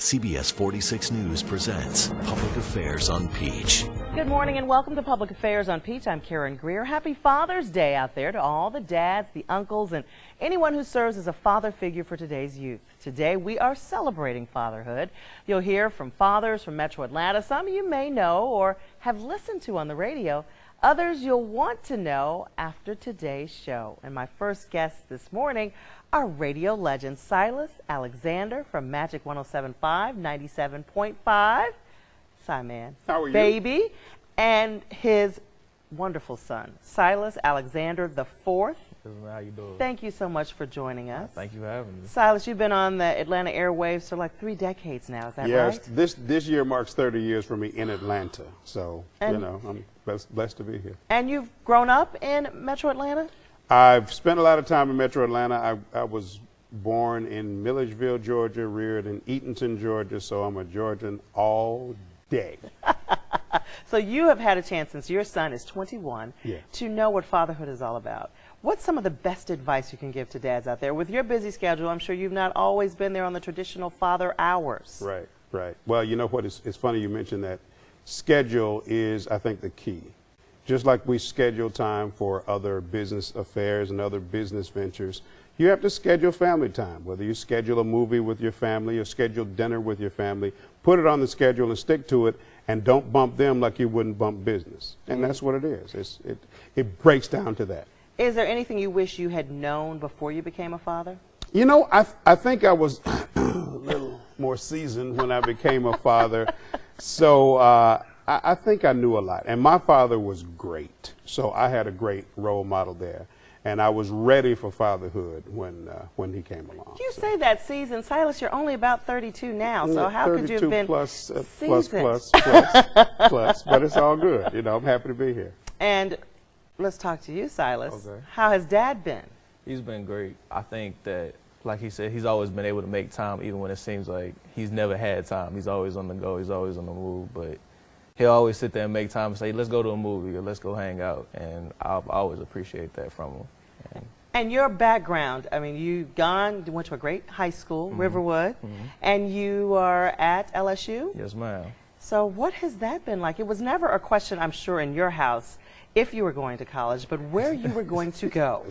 CBS 46 News presents Public Affairs on Peach. Good morning and welcome to Public Affairs on Peach. I'm Karen Greer. Happy Father's Day out there to all the dads, the uncles, and anyone who serves as a father figure for today's youth. Today we are celebrating fatherhood. You'll hear from fathers from Metro Atlanta. Some you may know or have listened to on the radio. Others you'll want to know after today's show. And my first guest this morning, our radio legend, Silas Alexander from Magic 107.5, 97.5. Simon. How are you? Baby. And his wonderful son, Silas Alexander the Fourth. How you doing? Thank you so much for joining us. Thank you for having me. Silas, you've been on the Atlanta airwaves for like 3 decades now, is that right? Yes, this year marks 30 years for me in Atlanta, so And- you know I'm blessed to be here. And you've grown up in Metro Atlanta? I've spent a lot of time in Metro Atlanta. I was born in Milledgeville, Georgia, reared in Eatonton, Georgia, so I'm a Georgian all day. So you have had a chance, since your son is 21, Yeah. to know what fatherhood is all about. What's some of the best advice you can give to dads out there? With your busy schedule, I'm sure you've not always been there on the traditional father hours. Right, right. Well, you know what? It's funny you mentioned that. Schedule is, I think, the key. Just like we schedule time for other business affairs and other business ventures, you have to schedule family time. Whether you schedule a movie with your family or schedule dinner with your family, put it on the schedule and stick to it, and don't bump them like you wouldn't bump business. And that's what it is. It breaks down to that. Is there anything you wish you had known before you became a father? You know, I think I was a little more seasoned when I became a father. So I think I knew a lot. And my father was great. So I had a great role model there. And I was ready for fatherhood when he came along. You say that season, Silas, you're only about 32 now, so how could you have been plus, seasoned? plus, but it's all good. You know, I'm happy to be here. And let's talk to you, Silas. Okay. How has Dad been? He's been great. I think that, like he said, he's always been able to make time even when it seems like he's never had time. He's always on the go. He's always on the move. But he'll always sit there and make time and say, let's go to a movie or let's go hang out. And I'll always appreciate that from him. And your background, I mean, you went to a great high school, Riverwood, and you are at LSU? Yes, ma'am. So what has that been like? It was never a question, I'm sure, in your house if you were going to college, but where you were going to go.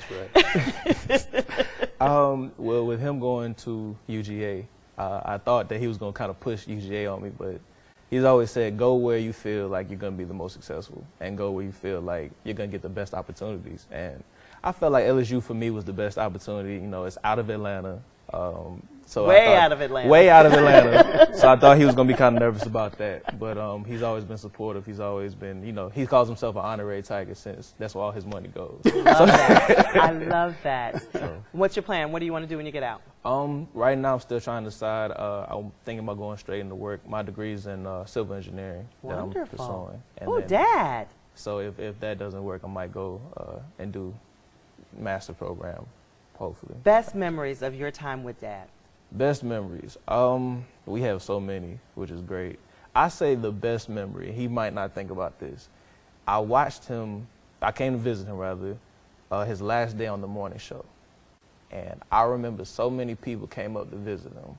That's right. Well, with him going to UGA, I thought that he was going to kind of push UGA on me, but he's always said, go where you feel like you're going to be the most successful and go where you feel like you're going to get the best opportunities. And I felt like LSU for me was the best opportunity. You know, it's out of Atlanta. So Way out of Atlanta. Way out of Atlanta. So I thought he was going to be kind of nervous about that. But he's always been supportive. He's always been, you know, he calls himself an honorary Tiger since that's where all his money goes. Love that. I love that. What's your plan? What do you want to do when you get out? Right now I'm still trying to decide. I'm thinking about going straight into work. My degree's in civil engineering that I'm Wonderful. pursuing. And Oh, then- Dad. So if that doesn't work, I might go and do master program, hopefully. Best memories of your time with Dad? Best memories. We have so many, which is great. I say the best memory, he might not think about this. I watched him, I came to visit him rather, his last day on the morning show. And I remember so many people came up to visit him.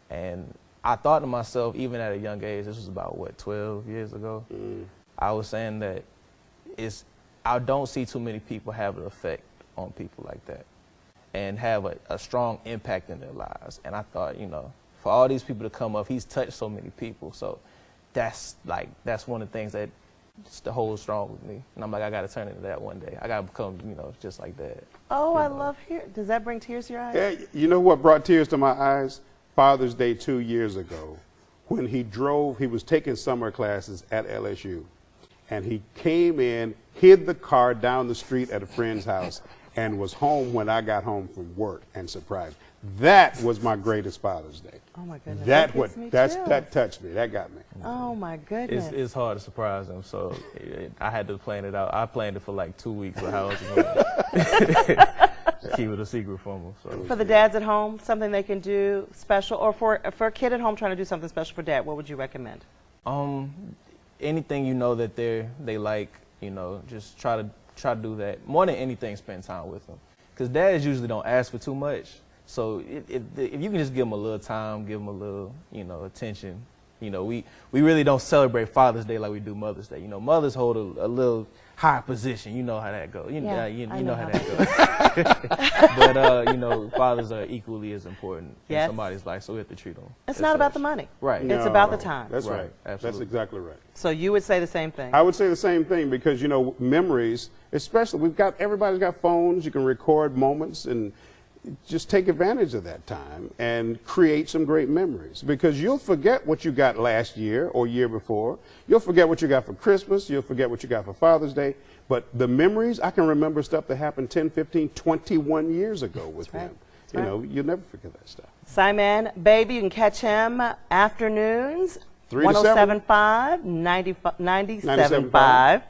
And I thought to myself, even at a young age, this was about, what, 12 years ago? I was saying that I don't see too many people have an effect on people like that and have a strong impact in their lives. And I thought, you know, for all these people to come up, he's touched so many people. So that's one of the things that just holds strong with me. And I'm like, I got to turn into that one day. I got to become, you know, just like that. Oh, I love hearing. Does that bring tears to your eyes? Yeah, you know what brought tears to my eyes? Father's Day 2 years ago, when he was taking summer classes at LSU, and he came in, hid the car down the street at a friend's house, and was home when I got home from work and surprised. That was my greatest Father's Day. Oh my goodness. That gives me that chills. touched me. That got me. Oh my goodness. It's hard to surprise him, so I had to plan it out. I planned it for like 2 weeks of how I was going to keep it a secret from him. So. For the dads at home, something they can do special, or for a kid at home trying to do something special for Dad, what would you recommend? Anything you know that they like, you know, just try to do that. More than anything, spend time with them. Because dads usually don't ask for too much. So if you can just give them a little time, give them a little, attention. We really don't celebrate Father's Day like we do Mother's Day. Mothers hold a little higher position. You know how that goes. You know how that goes. But fathers are equally as important in somebody's life, so we have to treat them. It's not about the money. Right. It's about the time. That's right. Absolutely. That's exactly right. So you would say the same thing? I would say the same thing because, memories, especially, everybody's got phones. You can record moments and just take advantage of that time and create some great memories, because you'll forget what you got last year or year before. You'll forget what you got for Christmas. You'll forget what you got for Father's Day. But the memories, I can remember stuff that happened 10, 15, 21 years ago with him. You'll never forget that stuff. Simon Baby, you can catch him afternoons, 107.5, 97.5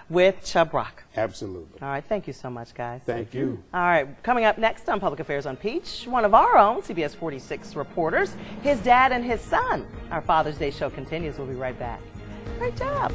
with Chubb Rock. Absolutely. All right. Thank you so much, guys. Thank you. All right. Coming up next on Public Affairs on Peach, one of our own CBS 46 reporters, his dad and his son. Our Father's Day show continues. We'll be right back. Great job.